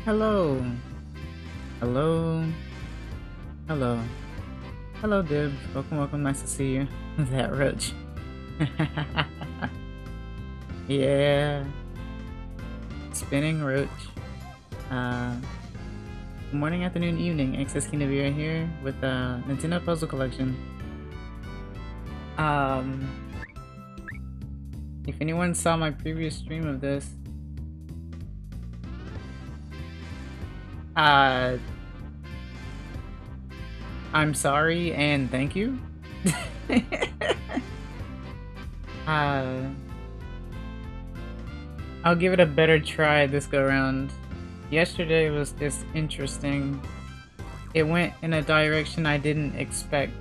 Hello. Hello. Hello. Hello, Dibs. Welcome, welcome. Nice to see you. That roach. Yeah. Spinning roach. Good morning, afternoon, evening. Excess Kinavira here with the Nintendo Puzzle Collection. If anyone saw my previous stream of this, I'm sorry and thank you. I'll give it a better try this go round. Yesterday was just interesting. It went in a direction I didn't expect,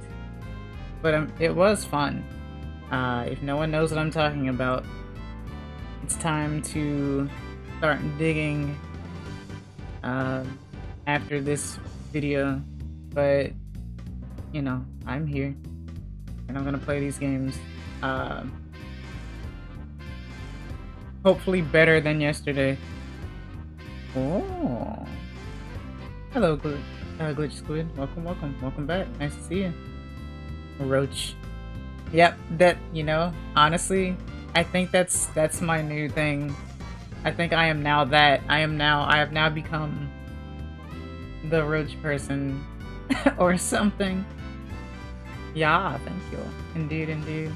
but it was fun. If no one knows what I'm talking about, it's time to start digging after this video, but you know, I'm here and I'm gonna play these games. Hopefully better than yesterday. Oh, hello, Glitch Squid. Welcome, welcome, welcome back. Nice to see you. Roach. Yep, that, you know, honestly, I think that's my new thing. I think I am now that. I have now become the roach person or something. Yeah, thank you. Indeed, indeed.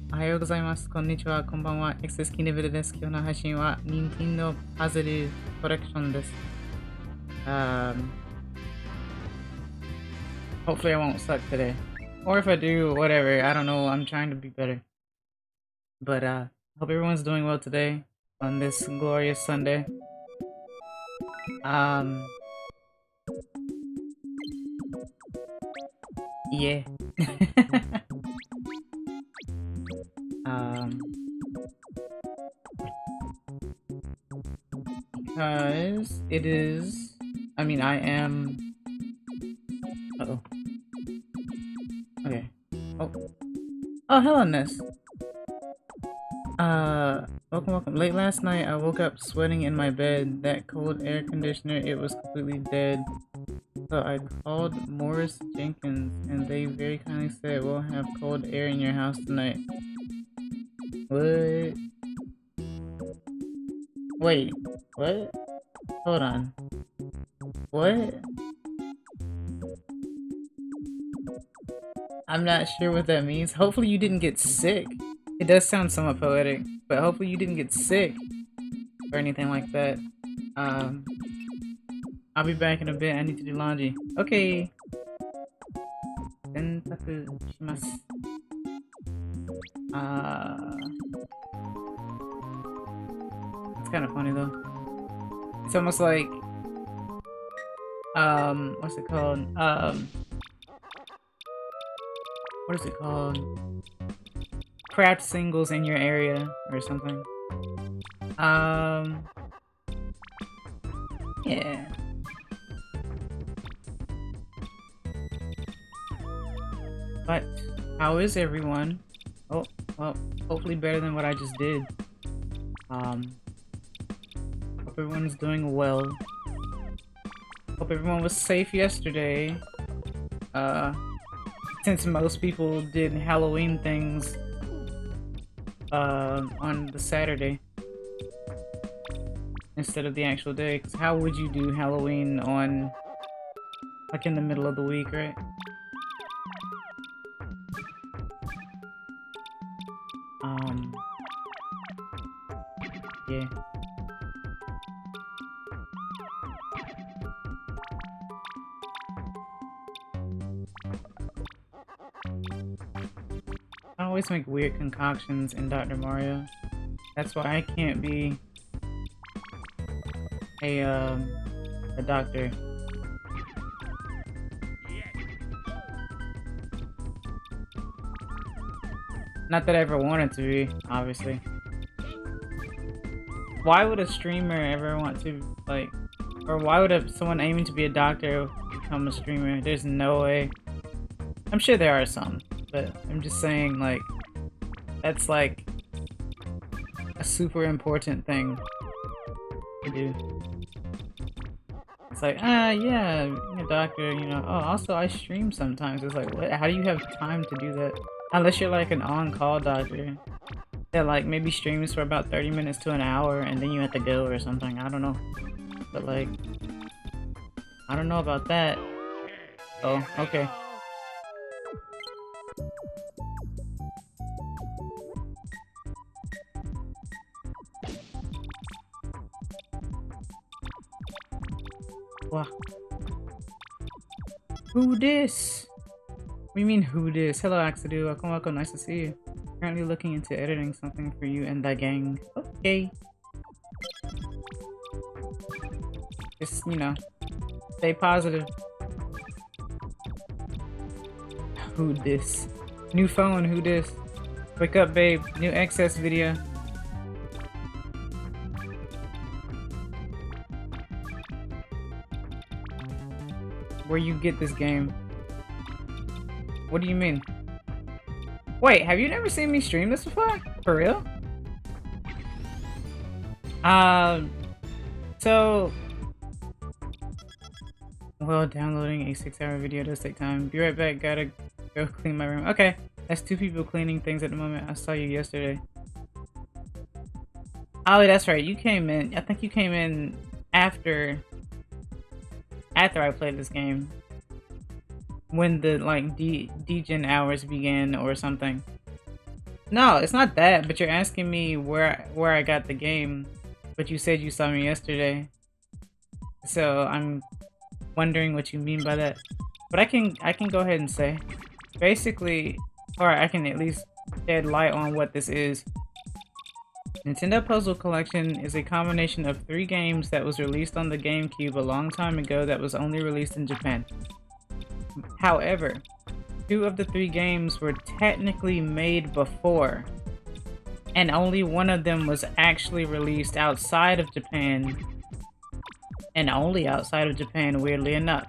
おはようございます。こんにちは。こんばんは。XS キネベルです。今日の配信は Nintendo Puzzle Collection です。Hopefully I won't suck today. Or if I do, whatever. I don't know. I'm trying to be better. But hope everyone's doing well today on this glorious Sunday. Yeah. Because it is, I mean, I am, uh-oh. Okay. Oh, hello, Ness. Welcome, welcome. Late last night, I woke up sweating in my bed. That cold air conditioner, it was completely dead. So I called Morris Jenkins, and they very kindly said, we'll have cold air in your house tonight. What? Wait, what? Hold on. What? I'm not sure what that means. Hopefully you didn't get sick. It does sound somewhat poetic, but hopefully you didn't get sick or anything like that. I'll be back in a bit. I need to do laundry. Okay. Sentaku shimasu. It's kind of funny though. It's almost like, what's it called? What is it called? Craft singles in your area or something. Yeah. But how is everyone? Oh, well, hopefully better than what I just did. Hope everyone's doing well. Hope everyone was safe yesterday. Since most people did Halloween things on the Saturday instead of the actual day, because how would you do Halloween on, like, in the middle of the week, right? Yeah. I always make weird concoctions in Dr. Mario. That's why I can't be a doctor. Not that I ever wanted to be, obviously. Why would a streamer ever want to, like, or why would someone aiming to be a doctor become a streamer? There's no way. I'm sure there are some, but I'm just saying, like, that's like a super important thing to do. It's like, yeah, a doctor, you know. Oh, also I stream sometimes. It's like, what? How do you have time to do that? Unless you're like an on-call doctor that like maybe streams for about 30 minutes to an hour and then you have to go or something. I don't know. But like, I don't know about that. Oh, okay. Wow. Who dis? What do you mean who dis? Hello Axadu, welcome, nice to see you. Currently looking into editing something for you and the gang. Okay. Just, you know, stay positive. Who dis? New phone, who dis? Wake up, babe. New excess video. Where you get this game? What do you mean? Wait, have you never seen me stream this before? For real? So... Well, downloading a 6-hour video does take time. Be right back, gotta go clean my room. Okay, that's 2 people cleaning things at the moment. I saw you yesterday. Oh, that's right, you came in. I think you came in after I played this game. When the, like, degen hours began or something. No, it's not that, but you're asking me where I got the game. But you said you saw me yesterday. So, I'm wondering what you mean by that. But I can go ahead and say. Basically, or I can at least shed light on what this is. Nintendo Puzzle Collection is a combination of 3 games that was released on the GameCube a long time ago that was only released in Japan. However, 2 of the 3 games were technically made before, and only one of them was actually released outside of Japan, and only outside of Japan, weirdly enough.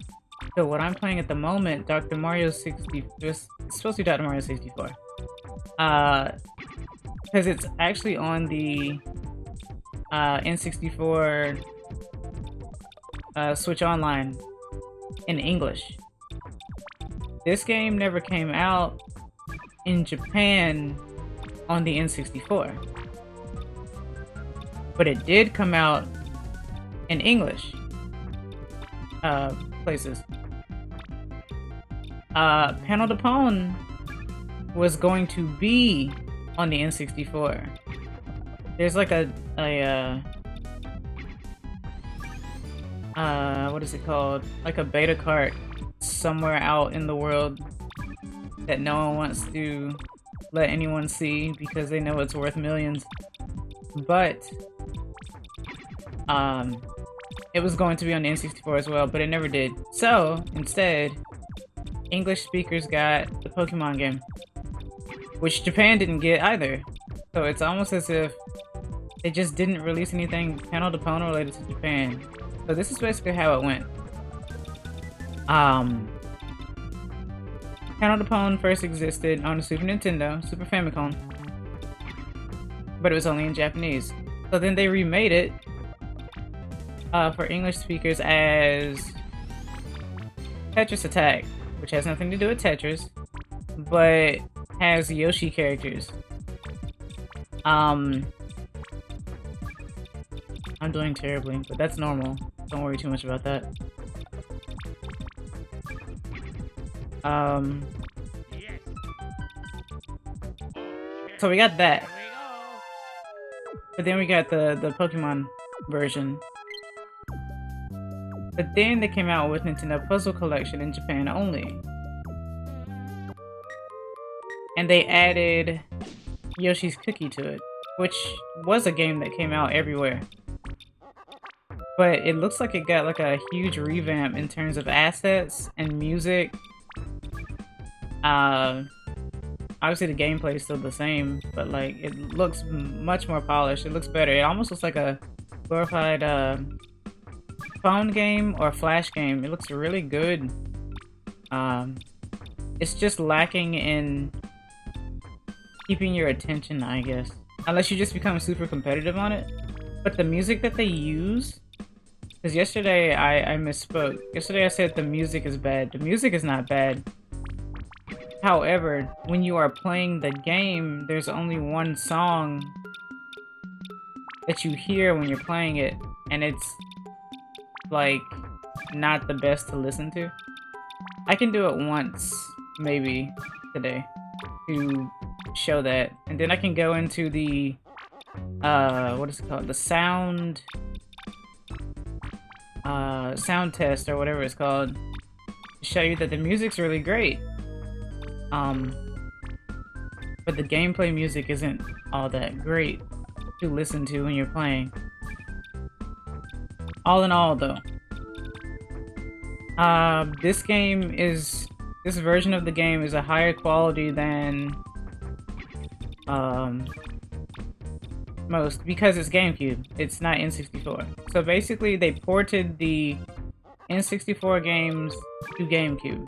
So what I'm playing at the moment, Dr. Mario 60, it's supposed to be Dr. Mario 64. Because it's actually on the N64 Switch Online in English. This game never came out in Japan on the N64. But it did come out in English places. Panel de Pon was going to be on the N64. There's like a what is it called? Like a beta cart somewhere out in the world that no one wants to let anyone see because they know it's worth millions. But it was going to be on the N64 as well, but it never did. So instead, English speakers got the Pokemon game, which Japan didn't get either. So it's almost as if they just didn't release anything Panel de Pon related to Japan. So this is basically how it went. Panel de Pon first existed on the Super Nintendo, Super Famicom, but it was only in Japanese. So then they remade it for English speakers as Tetris Attack, which has nothing to do with Tetris, but has Yoshi characters. I'm doing terribly, but that's normal. Don't worry too much about that. So we got that. But then we got the Pokemon version. But then they came out with Nintendo Puzzle Collection in Japan only. And they added Yoshi's Cookie to it, which was a game that came out everywhere. But it looks like it got like a huge revamp in terms of assets and music. Obviously the gameplay is still the same, but like it looks much more polished. It looks better. It almost looks like a glorified phone game or flash game. It looks really good. It's just lacking in keeping your attention, I guess. Unless you just become super competitive on it. But the music that they use, because yesterday I misspoke. Yesterday I said the music is bad. The music is not bad. However, when you are playing the game, there's only one song that you hear when you're playing it, and it's like not the best to listen to. I can do it once, maybe today, to show that, and then I can go into the what is it called? The sound test or whatever it's called, to show you that the music's really great. But the gameplay music isn't all that great to listen to when you're playing. All in all, though, this version of the game is a higher quality than most, because it's GameCube. It's not N64. So basically, they ported the N64 games to GameCube.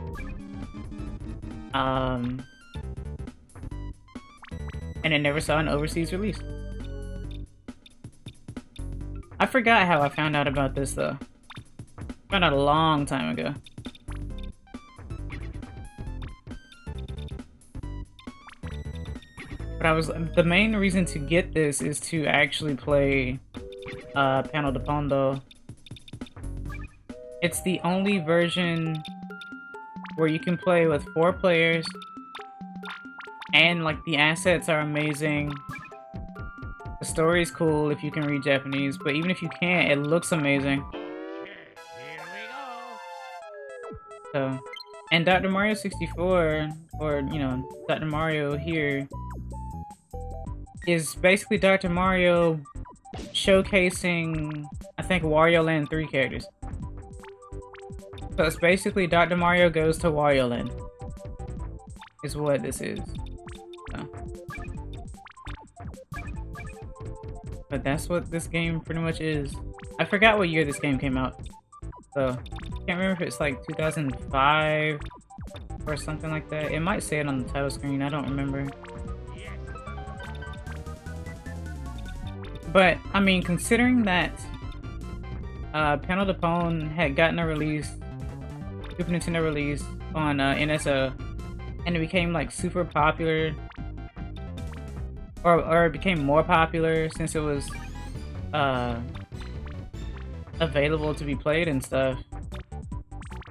And it never saw an overseas release. I forgot how I found out about this, though. Found out a long time ago. But the main reason to get this is to actually play Panel de Pon, though. It's the only version where you can play with 4 players, and like the assets are amazing. The story is cool if you can read Japanese, but even if you can't, it looks amazing. Here we go. So, and Dr. Mario 64, or you know, Dr. Mario here, is basically Dr. Mario showcasing, I think, Wario Land 3 characters. So it's basically Dr. Mario goes to Wario Land, is what this is. So. But that's what this game pretty much is. I forgot what year this game came out, so can't remember if it's like 2005 or something like that. It might say it on the title screen, I don't remember. But, I mean, considering that Panel de Pon had gotten a release, Super Nintendo release on NSO, and it became like super popular, or it became more popular since it was available to be played and stuff,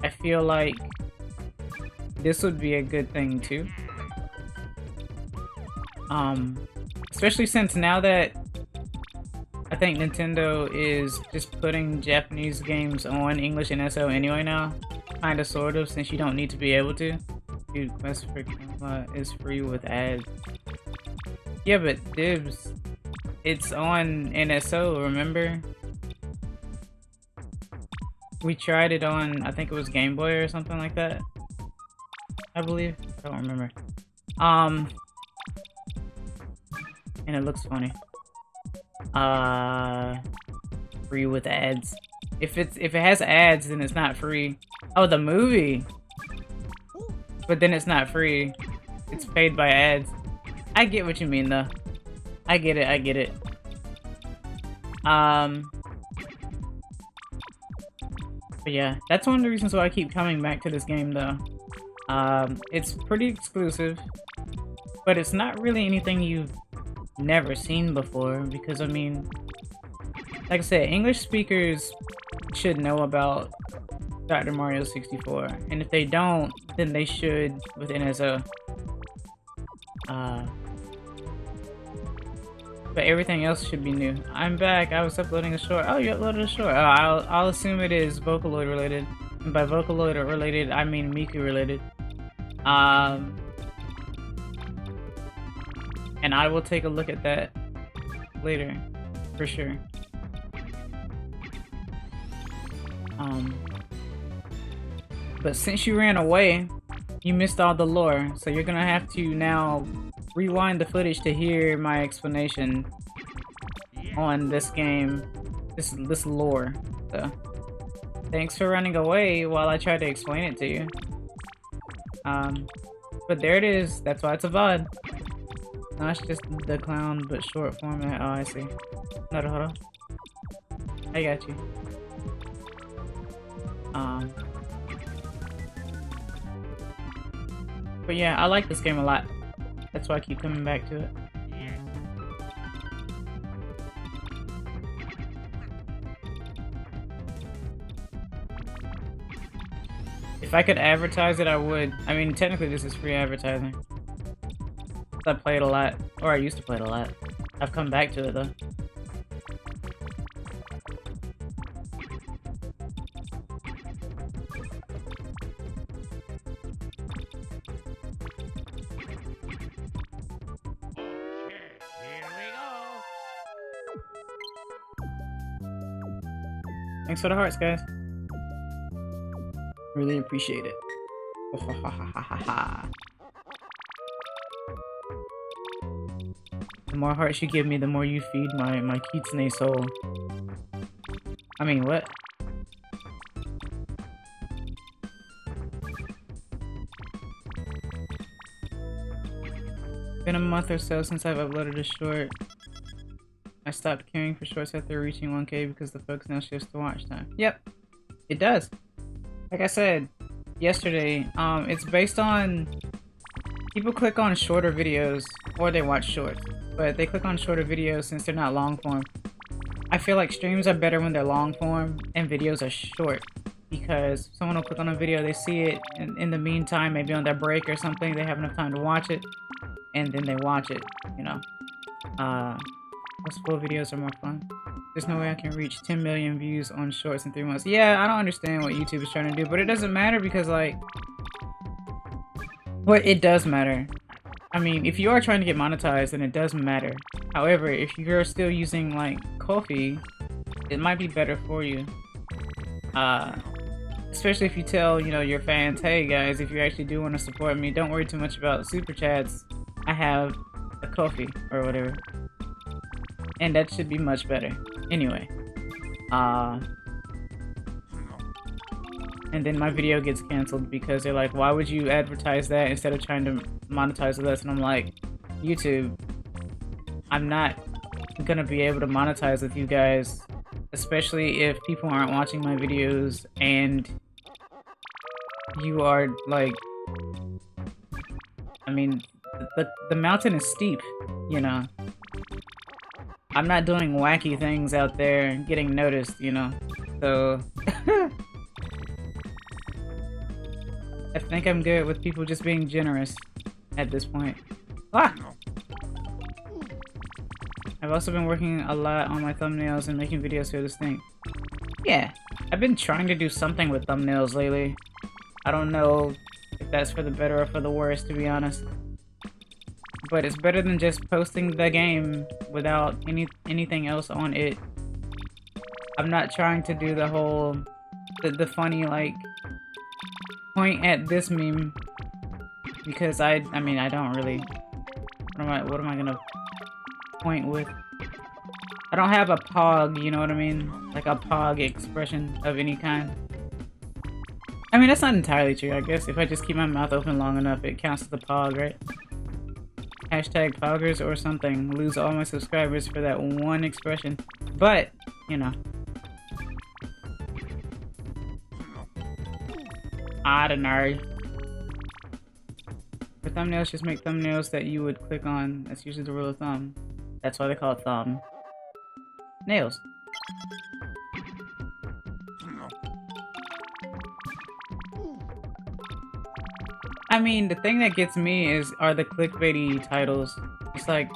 I feel like this would be a good thing too. Especially since now that I think Nintendo is just putting Japanese games on English NSO anyway now. Kinda, sort of, since you don't need to be able to. Dude, Quest for Camelot is free with ads. Yeah, but Dibs, it's on NSO, remember? We tried it on, I think it was Game Boy or something like that, I believe. I don't remember. And it looks funny. Free with ads. If it has ads, then it's not free. Oh, the movie! But then it's not free. It's paid by ads. I get what you mean, though. I get it, I get it. But yeah, that's one of the reasons why I keep coming back to this game, though. It's pretty exclusive, but it's not really anything you've never seen before, because, I mean, like I said, English speakers should know about Dr. Mario 64, and if they don't, then they should with NSO. But everything else should be new. I'm back. I was uploading a short. Oh, you uploaded a short. Oh, I'll assume it is Vocaloid related. And by Vocaloid related, I mean Miku related. And I will take a look at that later, for sure. But since you ran away, you missed all the lore, so you're gonna have to now rewind the footage to hear my explanation on this game, this lore. So, thanks for running away while I tried to explain it to you. But there it is. That's why it's a VOD. No, it's just the clown, but short format. Oh, I see. Naruhodo. I got you. But yeah, I like this game a lot. That's why I keep coming back to it. If I could advertise it, I would. I mean, technically this is free advertising. I play it a lot, or I used to play it a lot. I've come back to it though. Thanks for the hearts, guys. Really appreciate it. The more hearts you give me, the more you feed my kitsune soul. I mean, what? Been a month or so since I've uploaded a short. I stopped caring for shorts after reaching 1K because the focus now shifts to watch time. Yep, it does. Like I said yesterday, it's based on people click on shorter videos or they watch shorts, but they click on shorter videos since they're not long form. I feel like streams are better when they're long form and videos are short because someone will click on a video, they see it, and in the meantime, maybe on their break or something, they have enough time to watch it, and then they watch it, you know. Those full videos are more fun. There's no way I can reach 10 million views on shorts in 3 months. Yeah, I don't understand what YouTube is trying to do, but it doesn't matter because, like... Well, it does matter. I mean, if you are trying to get monetized, then it does matter. However, if you're still using, like, Ko-fi, it might be better for you. Especially if you tell, you know, your fans, hey guys, if you actually do want to support me, don't worry too much about super chats. I have a Ko-fi, or whatever. And that should be much better. Anyway. And then my video gets canceled because they're like, why would you advertise that instead of trying to monetize with us? And I'm like, YouTube, I'm not gonna be able to monetize with you guys, especially if people aren't watching my videos and you are like, I mean, the mountain is steep, you know. I'm not doing wacky things out there getting noticed, you know, so... I think I'm good with people just being generous at this point. Ah! I've also been working a lot on my thumbnails and making videos feel distinct. Yeah, I've been trying to do something with thumbnails lately. I don't know if that's for the better or for the worse, to be honest. But it's better than just posting the game without anything else on it. I'm not trying to do the whole... the funny, like... point at this meme. Because I mean, I don't really... What am I gonna point with? I don't have a pog, you know what I mean? Like a pog expression of any kind. I mean, that's not entirely true, I guess. If I just keep my mouth open long enough, it counts as a pog, right? Hashtag poggers or something. Lose all my subscribers for that one expression. But, you know. I don't know. For thumbnails, just make thumbnails that you would click on. That's usually the rule of thumb. That's why they call it thumb. Nails. I mean, the thing that gets me are the clickbaity titles. It's like,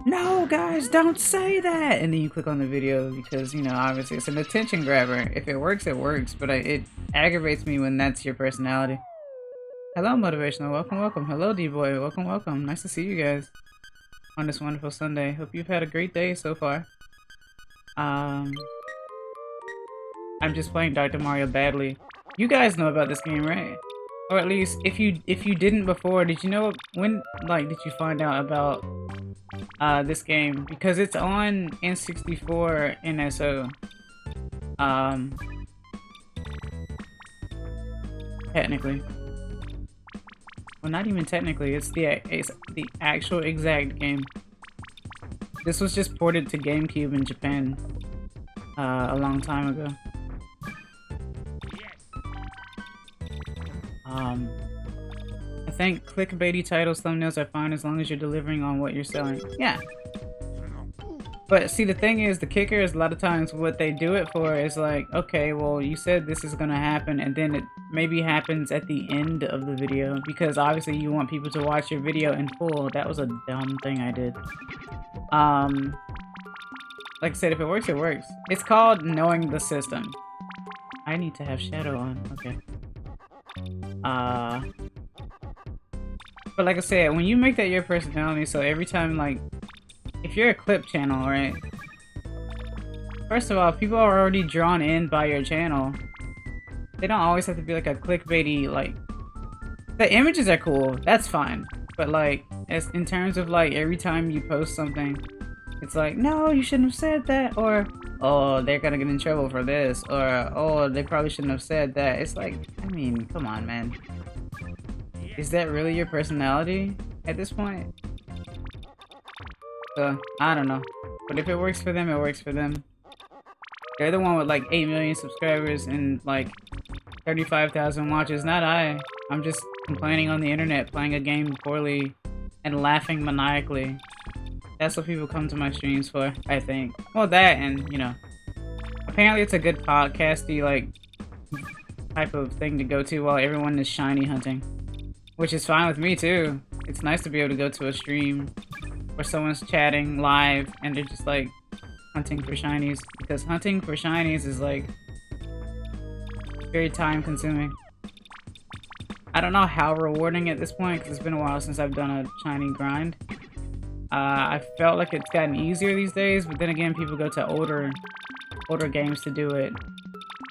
no guys, don't say that! And then you click on the video because, you know, obviously it's an attention grabber. If it works, it works, but it aggravates me when that's your personality. Hello, Motivational. Welcome, welcome. Hello, D-Boy. Welcome, welcome. Nice to see you guys on this wonderful Sunday. Hope you've had a great day so far. I'm just playing Dr. Mario badly. You guys know about this game, right? Or at least, if you didn't before, did you know when, like, did you find out about this game? Because it's on N64 NSO. Technically. Well, not even technically, it's the actual exact game. This was just ported to GameCube in Japan. a long time ago. I think clickbaity titles, thumbnails are fine as long as you're delivering on what you're selling. Yeah. But see, the thing is, the kicker is a lot of times what they do it for is like, okay, well, you said this is gonna happen, and then it maybe happens at the end of the video, because obviously you want people to watch your video in full. That was a dumb thing I did. Like I said, if it works, it works. It's called knowing the system. I need to have shadow on. Okay. But like I said, when you make that your personality, so every time, like, if you're a clip channel, right? First of all, people are already drawn in by your channel. They don't always have to be like a clickbaity, like... The images are cool, that's fine. But like, as in terms of like, every time you post something, it's like, no, you shouldn't have said that, or, oh, they're gonna get in trouble for this, or, oh, they probably shouldn't have said that. It's like, I mean, come on, man. Is that really your personality at this point? So, I don't know. But if it works for them, it works for them. They're the one with like 8 million subscribers and like 35,000 watches, not I. I'm just complaining on the internet, playing a game poorly, and laughing maniacally. That's what people come to my streams for, I think. Well, that and, you know, apparently it's a good podcasty, like, type of thing to go to while everyone is shiny hunting. Which is fine with me, too. It's nice to be able to go to a stream where someone's chatting live and they're just, like, hunting for shinies. Because hunting for shinies is, like, very time-consuming. I don't know how rewarding at this point, because it's been a while since I've done a shiny grind. I felt like it's gotten easier these days, but then again, people go to older games to do it.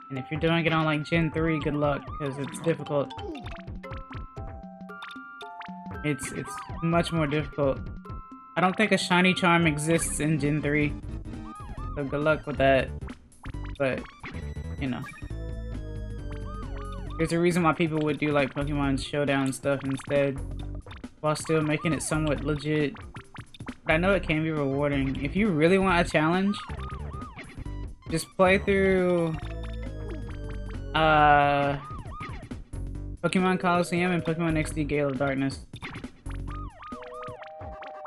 And if you're doing it on, like, Gen 3, good luck, because it's difficult. It's much more difficult. I don't think a shiny charm exists in Gen 3. So good luck with that. But, you know. There's a reason why people would do like Pokemon Showdown stuff instead. While still making it somewhat legit. But I know it can be rewarding. If you really want a challenge, just play through Pokemon Coliseum and Pokemon XD Gale of Darkness.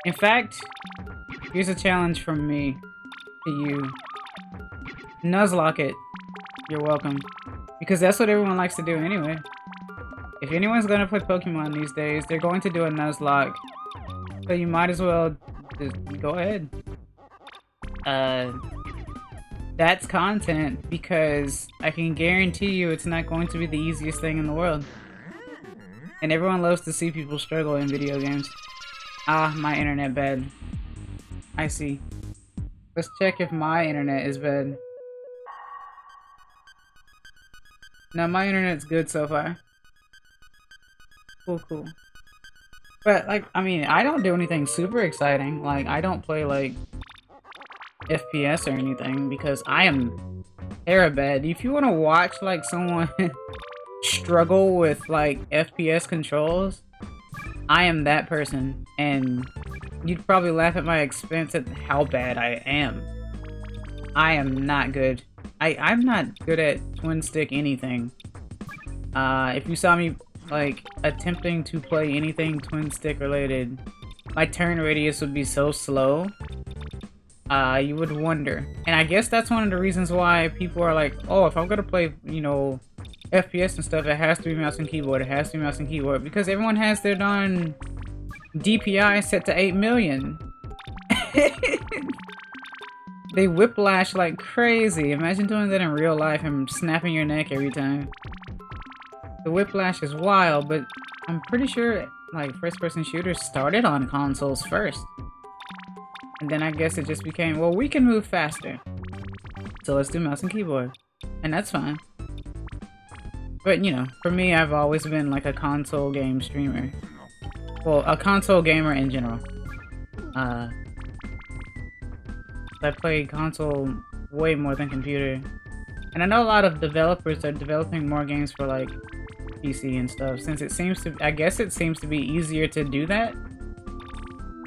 In fact, here's a challenge from me to you. Nuzlocke it. You're welcome. Because that's what everyone likes to do anyway. If anyone's gonna play Pokemon these days, they're going to do a Nuzlocke. So you might as well just go ahead. That's content, because I can guarantee you it's not going to be the easiest thing in the world. And everyone loves to see people struggle in video games. Ah, my internet bad. I see. Let's check if my internet is bad. No, my internet's good so far. Cool. But, like, I mean, I don't do anything super exciting. Like, I don't play, like, FPS or anything, because I am terrible. If you want to watch, like, someone struggle with, like, FPS controls, I am that person, and you'd probably laugh at my expense at how bad I am. I am not good. I'm not good at twin stick anything. If you saw me, like, attempting to play anything twin stick related, my turn radius would be so slow. You would wonder. And I guess that's one of the reasons why people are like, oh, if I'm gonna play, you know, FPS and stuff, it has to be mouse and keyboard, it has to be mouse and keyboard, because everyone has their darn DPI set to 8 million. They whiplash like crazy. Imagine doing that in real life and snapping your neck every time. The whiplash is wild, but I'm pretty sure, like, first-person shooters started on consoles first. And then I guess it just became, well, we can move faster, so let's do mouse and keyboard. And that's fine. But, you know, for me, I've always been, like, a console game streamer. Well, a console gamer in general. I play console way more than computer. And I know a lot of developers are developing more games for, like, PC and stuff, since it seems to, I guess it seems to be easier to do that.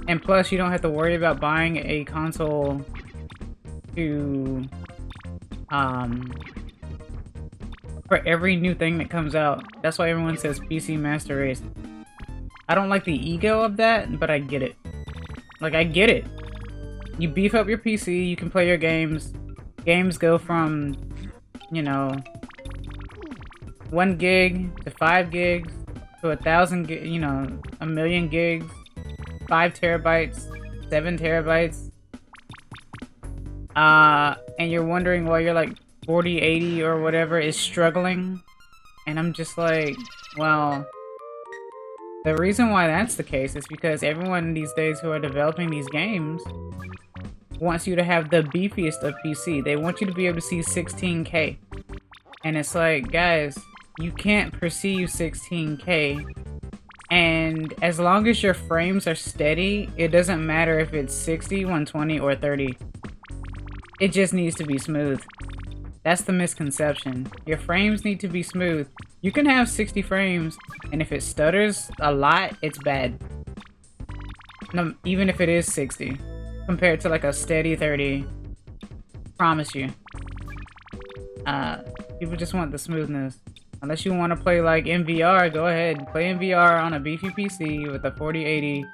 And plus, you don't have to worry about buying a console to Um, for every new thing that comes out. That's why everyone says PC Master Race. I don't like the ego of that, but I get it. Like, I get it. You beef up your PC, you can play your games. Games go from, you know, 1 gig to 5 gigs to 1,000 gig, you know, 1,000,000 gigs, 5 terabytes, 7 terabytes. And you're wondering why you're like 4080 or whatever is struggling. And I'm just like, well, the reason why that's the case is because everyone these days who are developing these games wants you to have the beefiest of PC. They want you to be able to see 16K. And it's like, guys, you can't perceive 16K. And as long as your frames are steady, it doesn't matter if it's 60, 120, or 30. It just needs to be smooth. That's the misconception. Your frames need to be smooth. You can have 60 frames, and if it stutters a lot, it's bad. No, even if it is 60. Compared to like a steady 30. Promise you. People just want the smoothness. Unless you want to play like in VR, go ahead. Play in VR on a beefy PC with a 4080.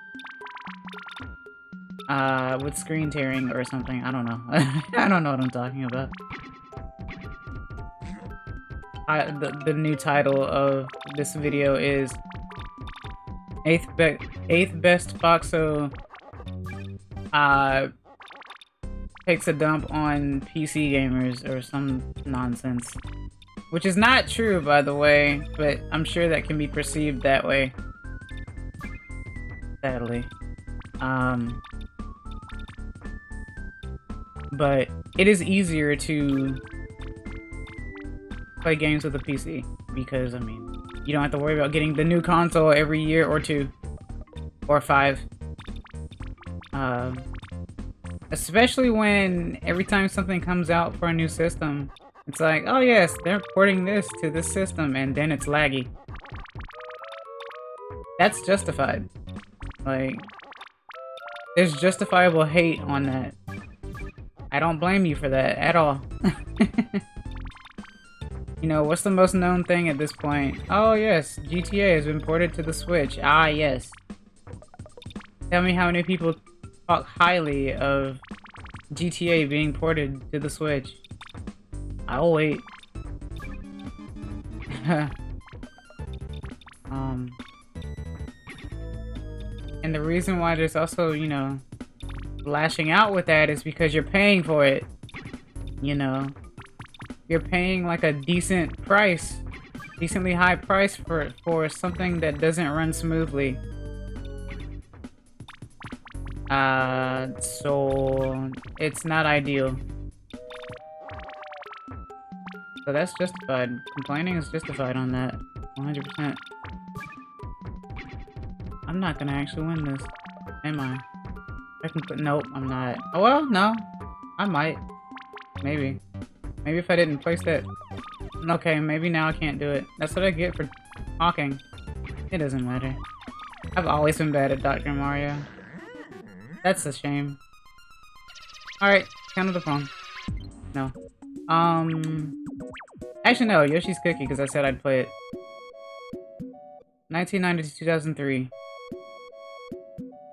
With screen tearing or something. I don't know. I don't know what I'm talking about. The new title of this video is 8th best Foxxo takes a dump on PC gamers or some nonsense. Which is not true, by the way, but I'm sure that can be perceived that way. Sadly. But it is easier to play games with a PC because, I mean, you don't have to worry about getting the new console every year or 2 or 5. Especially when every time something comes out for a new system, it's like, oh yes, they're porting this to this system, and then it's laggy. That's justified. Like, there's justifiable hate on that. I don't blame you for that at all. You know, what's the most known thing at this point? Oh yes, GTA has been ported to the Switch. Ah yes. Tell me how many people talk highly of GTA being ported to the Switch. I'll wait. And the reason why there's also, you know, lashing out with that is because you're paying for it. You know, you're paying like a decent price, decently high price for something that doesn't run smoothly. So it's not ideal. So that's justified. Complaining is justified on that. 100%. I'm not gonna actually win this. Am I? I can put. Nope, I'm not. Oh well, no. I might. Maybe. Maybe if I didn't place that. Okay, maybe now I can't do it. That's what I get for talking. It doesn't matter. I've always been bad at Dr. Mario. That's a shame. Alright, Panel de Pon. No. Actually, no, Yoshi's Cookie, because I said I'd play it. 1990 to 2003.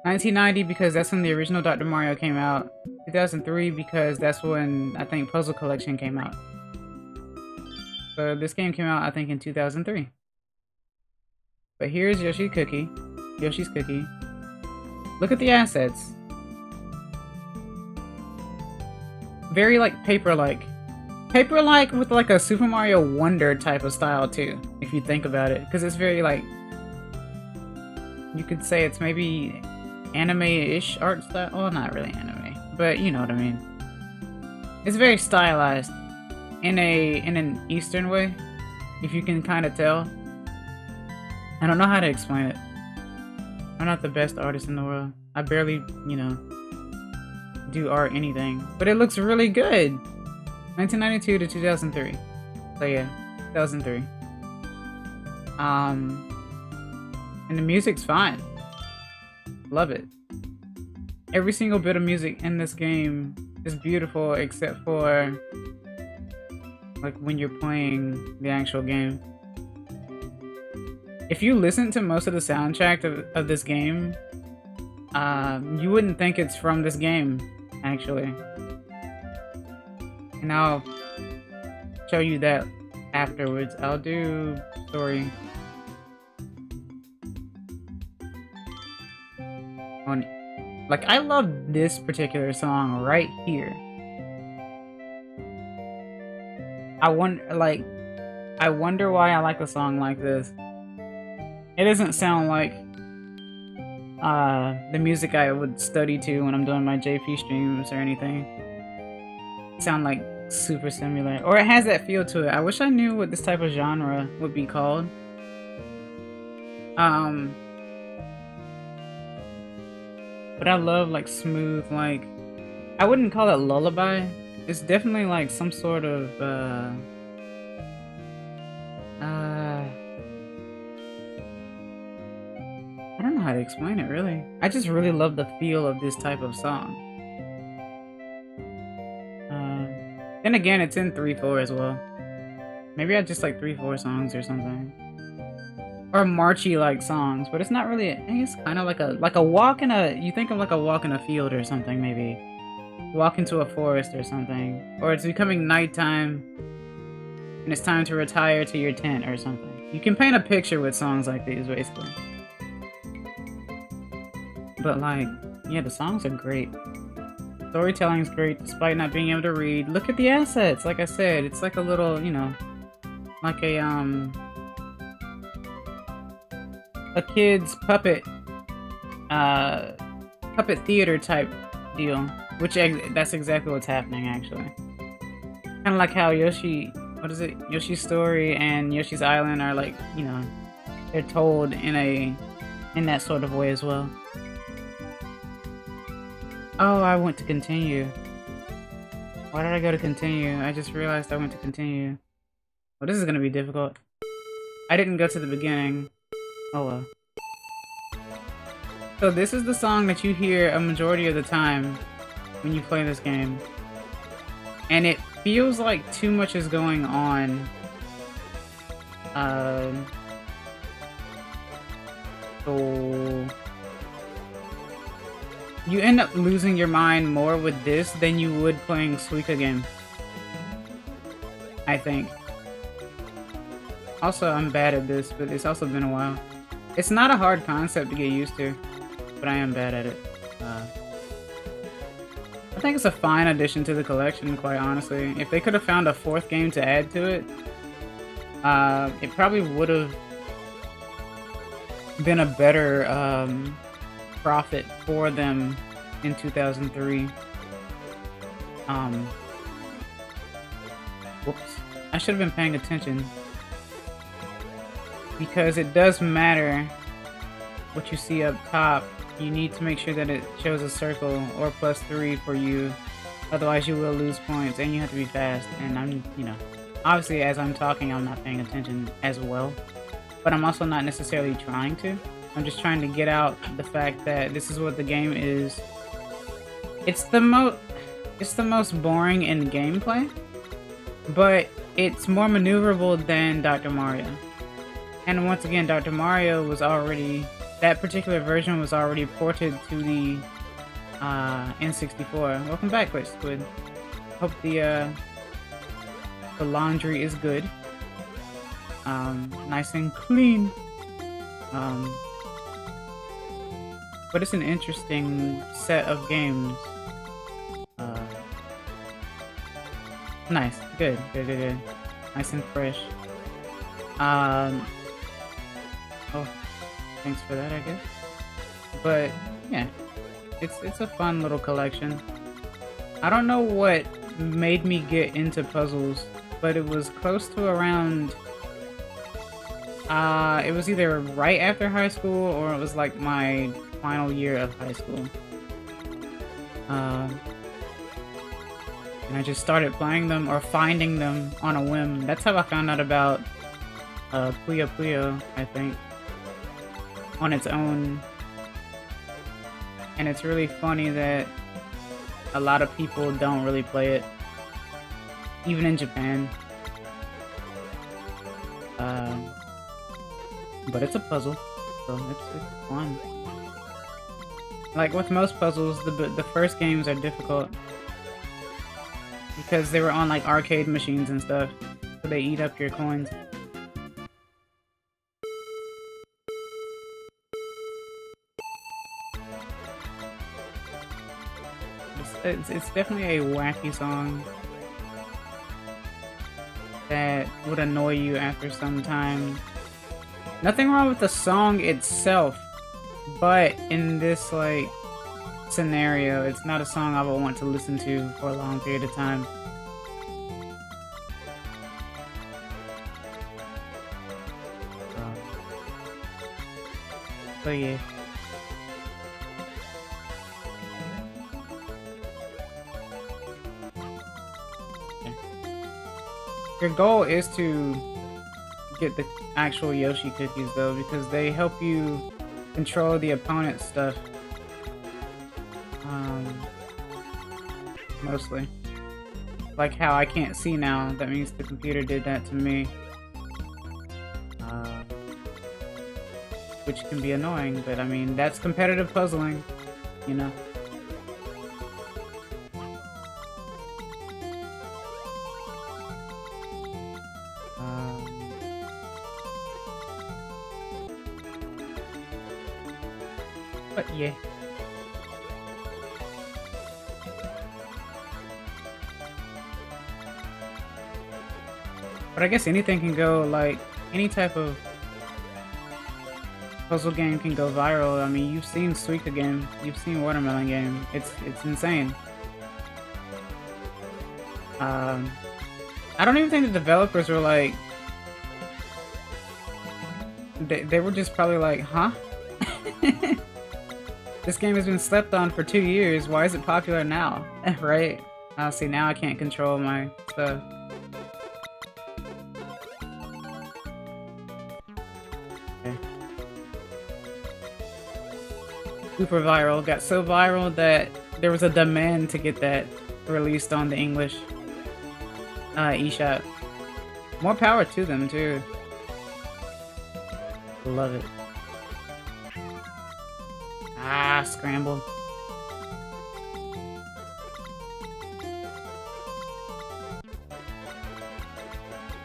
1990 because that's when the original Dr. Mario came out. 2003 because that's when, I think, Puzzle Collection came out. So this game came out, I think, in 2003. But here's Yoshi's Cookie. Yoshi's Cookie. Look at the assets. Very, like, paper-like. Paper-like with, like, a Super Mario Wonder type of style, too. If you think about it. Because it's very, like... You could say it's maybe anime-ish art style. Well, not really anime. But you know what I mean. It's very stylized. In an Eastern way. If you can kind of tell. I don't know how to explain it. I'm not the best artist in the world. I barely, you know, do art anything. But it looks really good. 1992 to 2003. So yeah, 2003. And the music's fine. Love it. Every single bit of music in this game is beautiful except for like when you're playing the actual game. If you listen to most of the soundtrack of this game, you wouldn't think it's from this game, actually. And I'll show you that afterwards. I'll do story. Like, I love this particular song right here. I wonder why I like a song like this. It doesn't sound like the music I would study to when I'm doing my JP streams or anything. It sound like super similar, or it has that feel to it. I wish I knew what this type of genre would be called. But I love like smooth, like, I wouldn't call it lullaby. It's definitely like some sort of I don't know how to explain it, really. I just really love the feel of this type of song. Then again, it's in 3/4 as well. Maybe I just like 3/4 songs or something. Or marchy like songs, but it's not really. It's kind of like a walk in a. You think of like a walk in a field or something, maybe. Walk into a forest or something, or it's becoming nighttime, and it's time to retire to your tent or something. You can paint a picture with songs like these, basically. But like, yeah, the songs are great. Storytelling's great, despite not being able to read. Look at the assets. Like I said, it's like a little, you know, like a kid's puppet theater type deal, which that's exactly what's happening, actually. Kind of like how Yoshi, what is it, Yoshi's Story and Yoshi's Island are like, you know, they're told in that sort of way as well. Oh, I went to continue. Why did I go to continue? I just realized I went to continue. Well, this is gonna be difficult. I didn't go to the beginning. Oh well. So this is the song that you hear a majority of the time when you play this game. And it feels like too much is going on. So you end up losing your mind more with this than you would playing Suika game, I think. Also, I'm bad at this, but it's also been a while. It's not a hard concept to get used to, but I am bad at it. I think it's a fine addition to the collection, quite honestly. If they could have found a 4th game to add to it, it probably would have been a better profit for them in 2003. Whoops. I should have been paying attention. Because it does matter what you see up top. You need to make sure that it shows a circle or +3 for you. Otherwise you will lose points and you have to be fast. And I'm, you know, obviously as I'm talking I'm not paying attention as well. But I'm also not necessarily trying to. I'm just trying to get out the fact that this is what the game is. It's the most boring in gameplay, but it's more maneuverable than Dr. Mario. And once again, Dr. Mario was already, that particular version was already ported to the N64. Welcome back, Glitch Squid. Hope the laundry is good. Nice and clean. But it's an interesting set of games. Nice, good. Nice and fresh. Oh, thanks for that, I guess. But yeah, it's a fun little collection. I don't know what made me get into puzzles, but it was close to around. It was either right after high school or it was like my final year of high school. And I just started playing them or finding them on a whim. That's how I found out about Puyo Puyo, I think, on its own. And it's really funny that a lot of people don't really play it, even in Japan. Um, but it's a puzzle, so it's fun. Like with most puzzles, the first games are difficult because they were on like arcade machines and stuff, so they eat up your coins. It's definitely a wacky song that would annoy you after some time. Nothing wrong with the song itself, but in this like scenario, it's not a song I would want to listen to for a long period of time. So yeah. Your goal is to get the actual Yoshi cookies though, because they help you control the opponent's stuff. Mostly. Like how I can't see now, that means the computer did that to me. Which can be annoying, but I mean, that's competitive puzzling, you know? But yeah. But I guess anything can go, like, any type of puzzle game can go viral. I mean, you've seen Suika game, you've seen Watermelon game. It's insane. I don't even think the developers were like... They were just probably like, huh? This game has been slept on for 2 years. Why is it popular now? Right? See, now I can't control my stuff. Okay. Super viral. Got so viral that there was a demand to get that released on the English eShop. More power to them, too. Love it. Ah, scramble.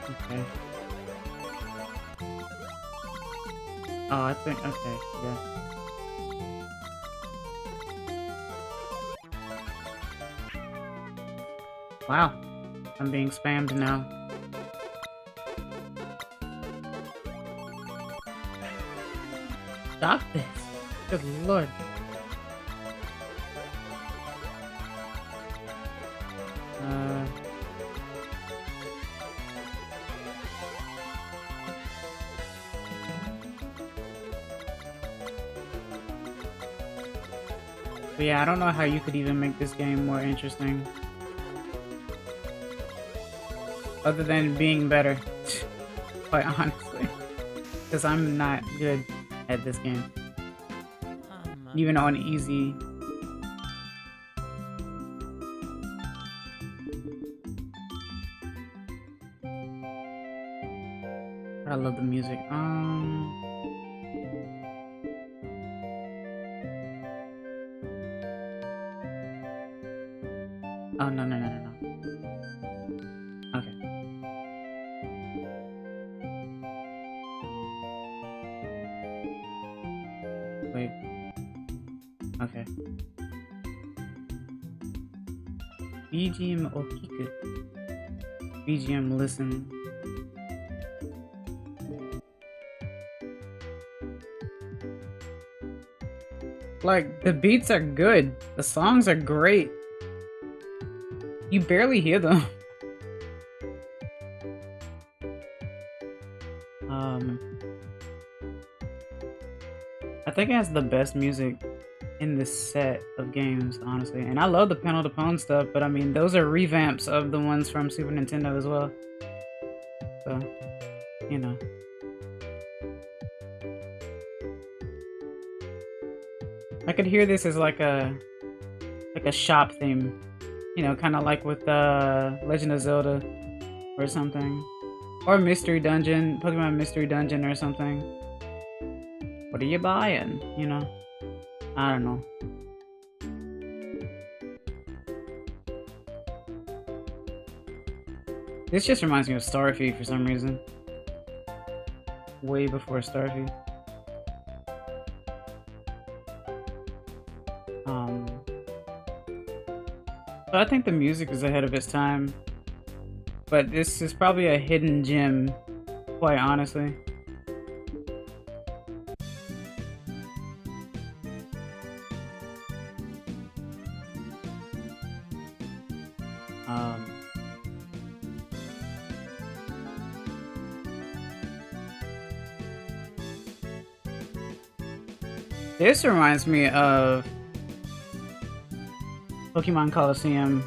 Okay. Oh, I think, okay, yeah. Wow. I'm being spammed now. Stop this. Good lord. But yeah, I don't know how you could even make this game more interesting. Other than being better. Quite honestly. Because I'm not good at this game. Even on easy. I love the music. Oh, no. Okay. Wait. Okay. BGM Okiku. BGM listen. Like, the beats are good. The songs are great. You barely hear them. I think it has the best music in this set of games, honestly. And I love the Panel de Pon stuff, but I mean, those are revamps of the ones from Super Nintendo as well. So, you know. I could hear this as like a shop theme. You know, kind of like with Legend of Zelda or something. Or Mystery Dungeon, Pokemon Mystery Dungeon or something. What are you buying? You know? I don't know. This just reminds me of Starfy for some reason. Way before Starfy. So I think the music is ahead of its time. But this is probably a hidden gem, quite honestly. This reminds me of Pokemon Coliseum.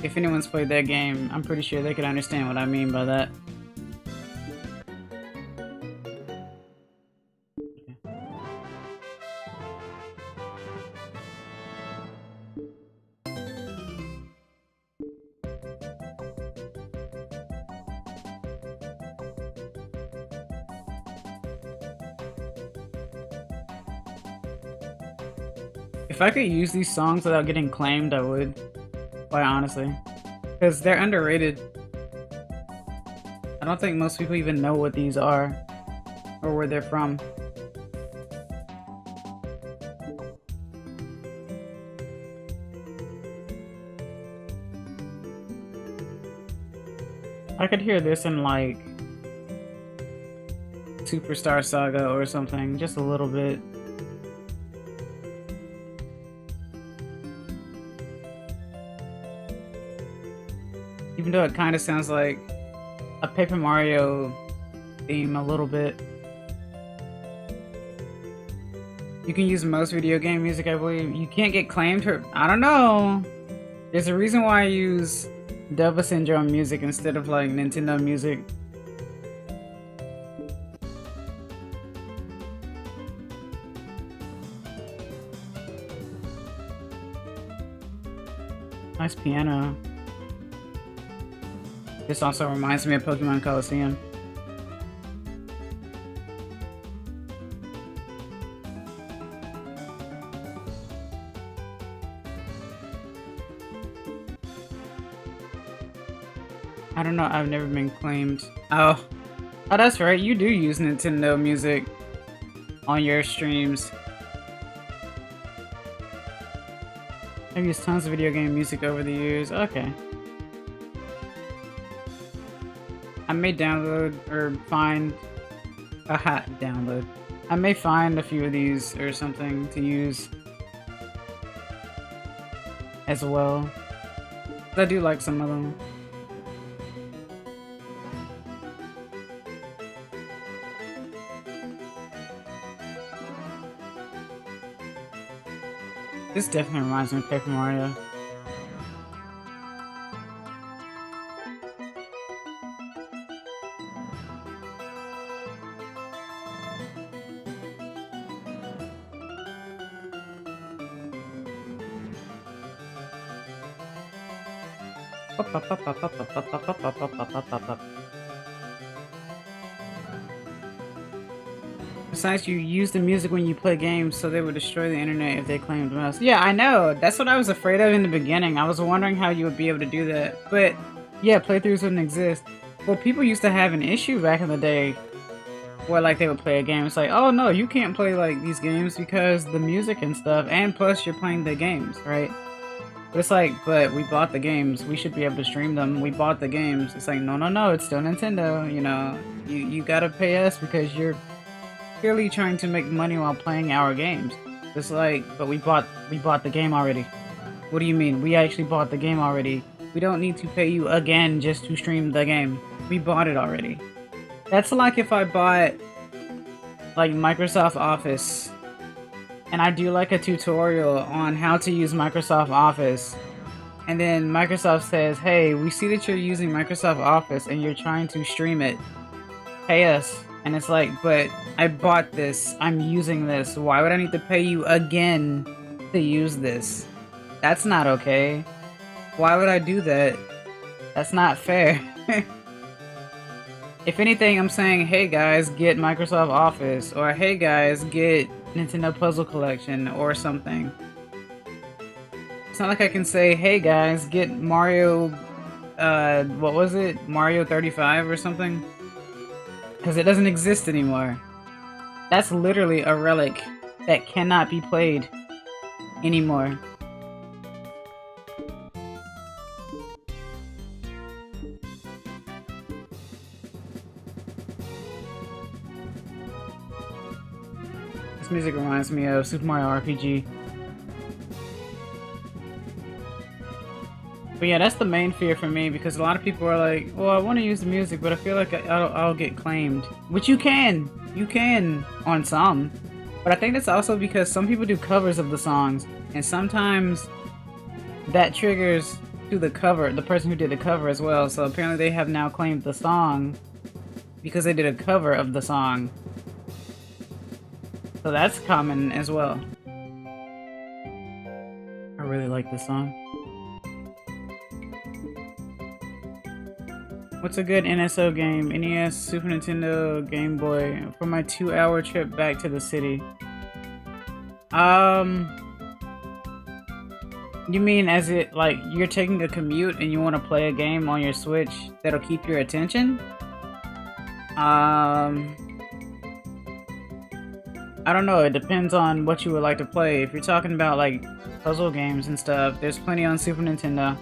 If anyone's played that game, I'm pretty sure they could understand what I mean by that. If I could use these songs without getting claimed, I would. Quite honestly. Because they're underrated. I don't think most people even know what these are. Or where they're from. I could hear this in like Superstar Saga or something. Just a little bit. Even though it kind of sounds like a Paper Mario theme a little bit. You can use most video game music, I believe. You can't get claimed for... I don't know. There's a reason why I use Delva Syndrome music instead of like Nintendo music. Nice piano. This also reminds me of Pokemon Coliseum. I don't know, I've never been claimed. Oh, that's right, you do use Nintendo music on your streams. I've used tons of video game music over the years. Okay. I may download or find... download. I may find a few of these or something to use as well. I do like some of them. This definitely reminds me of Paper Mario. Besides, you use the music when you play games, so they would destroy the internet if they claimed most. Yeah, I know. That's what I was afraid of in the beginning. I was wondering how you would be able to do that. But, yeah, playthroughs wouldn't exist. Well, people used to have an issue back in the day where, like, they would play a game. It's like, oh, no, you can't play, like, these games because the music and stuff, and plus you're playing the games, right? But it's like, but we bought the games. We should be able to stream them. We bought the games. It's like, no, no, no, it's still Nintendo. You know, you gotta pay us because you're clearly trying to make money while playing our games. It's like, but we bought the game already. What do you mean? We actually bought the game already. We don't need to pay you again just to stream the game. We bought it already. That's like if I bought like Microsoft Office and I do like a tutorial on how to use Microsoft Office, and then Microsoft says, hey, we see that you're using Microsoft Office and you're trying to stream it. Pay us. And it's like, but I bought this. I'm using this. Why would I need to pay you again to use this? That's not okay. Why would I do that? That's not fair. If anything, I'm saying, hey guys, get Microsoft Office, or hey guys, get Nintendo Puzzle Collection, or something. It's not like I can say, hey guys, get Mario, what was it? Mario 35 or something? Because it doesn't exist anymore. That's literally a relic that cannot be played anymore. This music reminds me of Super Mario RPG. But yeah, that's the main fear for me, because a lot of people are like, well, I want to use the music, but I feel like I'll get claimed. Which you can! You can on some. But I think that's also because some people do covers of the songs, and sometimes that triggers to the cover, the person who did the cover as well. So apparently they have now claimed the song because they did a cover of the song. So that's common as well. I really like this song. What's a good NSO game? NES, Super Nintendo, Game Boy, for my 2-hour trip back to the city. You mean as it, like, you're taking a commute and you want to play a game on your Switch that'll keep your attention? I don't know, it depends on what you would like to play. If you're talking about, like, puzzle games and stuff, there's plenty on Super Nintendo.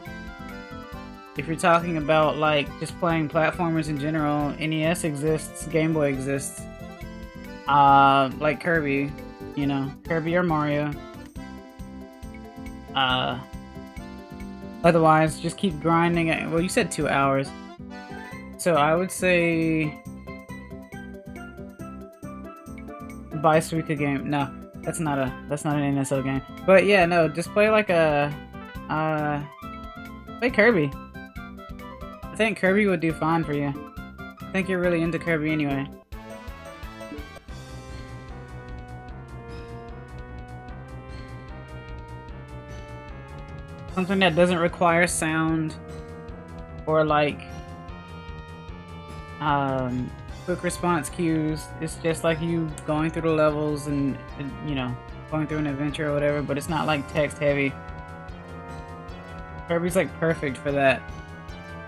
If you're talking about, like, just playing platformers in general, NES exists, Game Boy exists. Like Kirby, you know, Kirby or Mario. Otherwise, just keep grinding it. Well, you said 2 hours. So I would say... buy Suika game. No, that's not an NSO game. But yeah, no, just play like a... play Kirby. I think Kirby would do fine for you. I think you're really into Kirby anyway. Something that doesn't require sound or like quick response cues. It's just like you going through the levels and, you know, going through an adventure or whatever, but it's not like text heavy. Kirby's like perfect for that,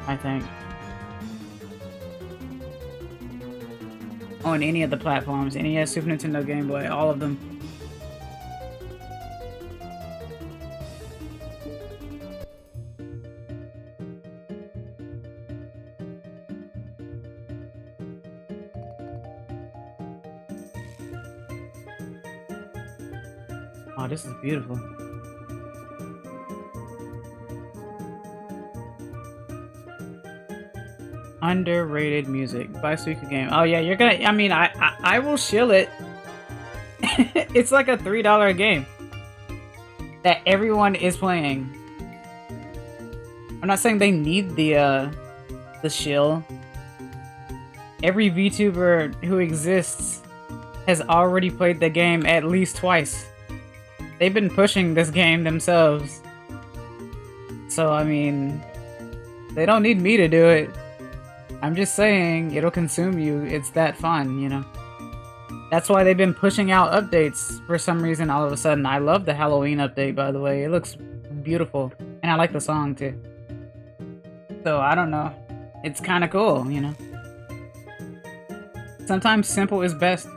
I think. On any of the platforms, NES, Super Nintendo, Game Boy, all of them. Oh, this is beautiful. Underrated music by Suika Game. Oh yeah, you're gonna. I mean, I will shill it. It's like a $3 game that everyone is playing. I'm not saying they need the shill. Every VTuber who exists has already played the game at least twice. They've been pushing this game themselves. So I mean, they don't need me to do it. I'm just saying, it'll consume you. It's that fun, you know? That's why they've been pushing out updates for some reason all of a sudden. I love the Halloween update, by the way. It looks beautiful. And I like the song, too. So, I don't know. It's kind of cool, you know? Sometimes simple is best.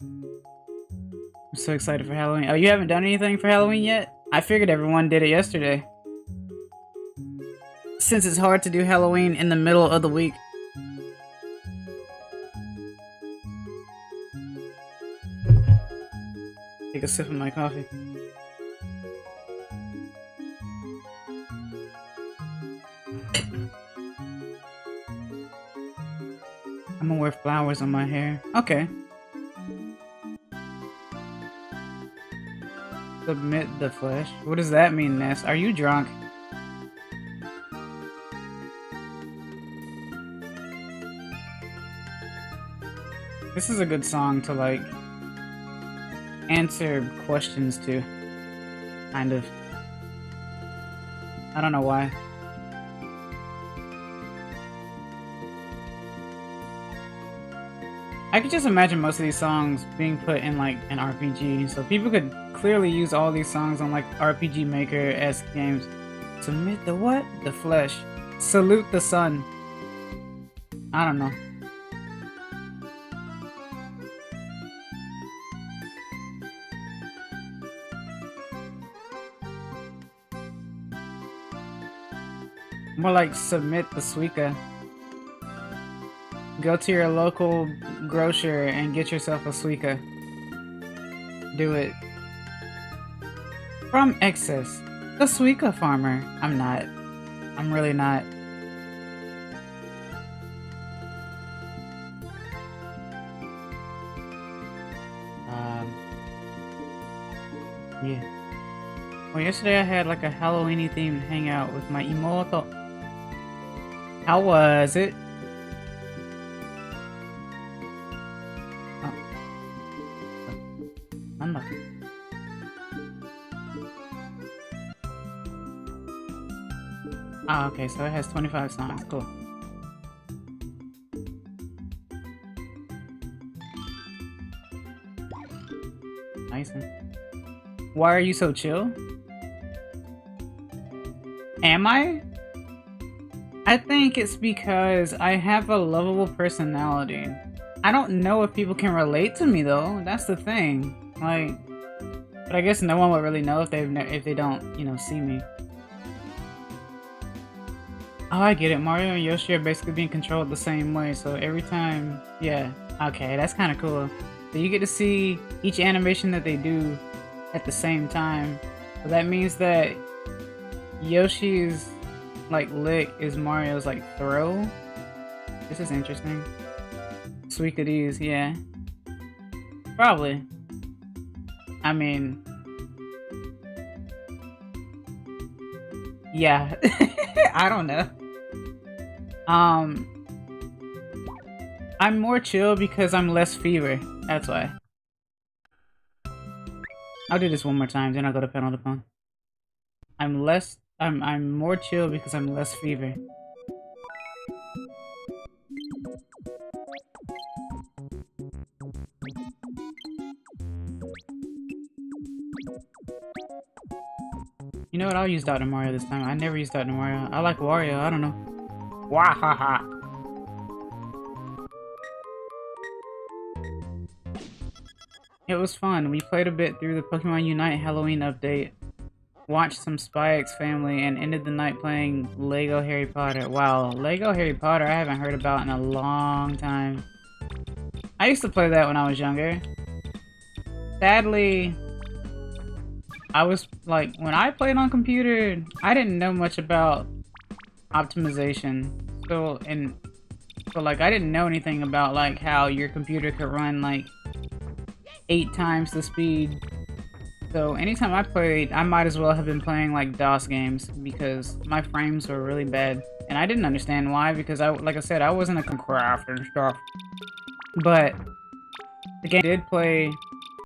I'm so excited for Halloween. Oh, you haven't done anything for Halloween yet? I figured everyone did it yesterday. Since it's hard to do Halloween in the middle of the week. Take a sip of my coffee. I'm gonna wear flowers on my hair. Okay. Submit the flesh. What does that mean, Ness? Are you drunk? This is a good song to, like, answer questions to. Kind of. I don't know why. I could just imagine most of these songs being put in like an RPG, so people could clearly use all these songs on like RPG Maker-esque games. Submit the what? The flesh. Salute the sun. I don't know. More like submit the suika. Go to your local grocer and get yourself a suika. Do it. From excess. The suika farmer. I'm not. I'm really not. Yeah. Well, yesterday I had like a Halloween-y themed hangout with my imoto. How was it? Oh. Unlucky. Ah, okay, so it has 25 songs. Cool. Nice. Why are you so chill? Am I? I think it's because I have a lovable personality. I don't know if people can relate to me though. That's the thing. Like, but I guess no one would really know if they don't, you know, see me. Oh, I get it. Mario and Yoshi are basically being controlled the same way, so every time, yeah. Okay, that's kind of cool. So you get to see each animation that they do at the same time. So that means that Yoshi's like lick is Mario's like throw. This is interesting. Sweet goodies, yeah. Probably. I mean, yeah. I don't know. I'm more chill because I'm less fever. That's why. I'll do this one more time, then I'll go to Panel de Pon. I'm more chill because I'm less fever. You know what? I'll use Dr. Mario this time. I never use Dr. Mario. I like Wario. I don't know. Wahaha. It was fun. We played a bit through the Pokemon Unite Halloween update, watched some Spy X Family, and ended the night playing Lego Harry Potter. Wow, Lego Harry Potter I haven't heard about in a long time. I used to play that when I was younger. Sadly, I was like, when I played on computer, I didn't know much about optimization. So like I didn't know anything about like how your computer could run like 8 times the speed. So anytime I played, I might as well have been playing like DOS games because my frames were really bad. And I didn't understand why because like I said, I wasn't a craft and stuff. But the game did play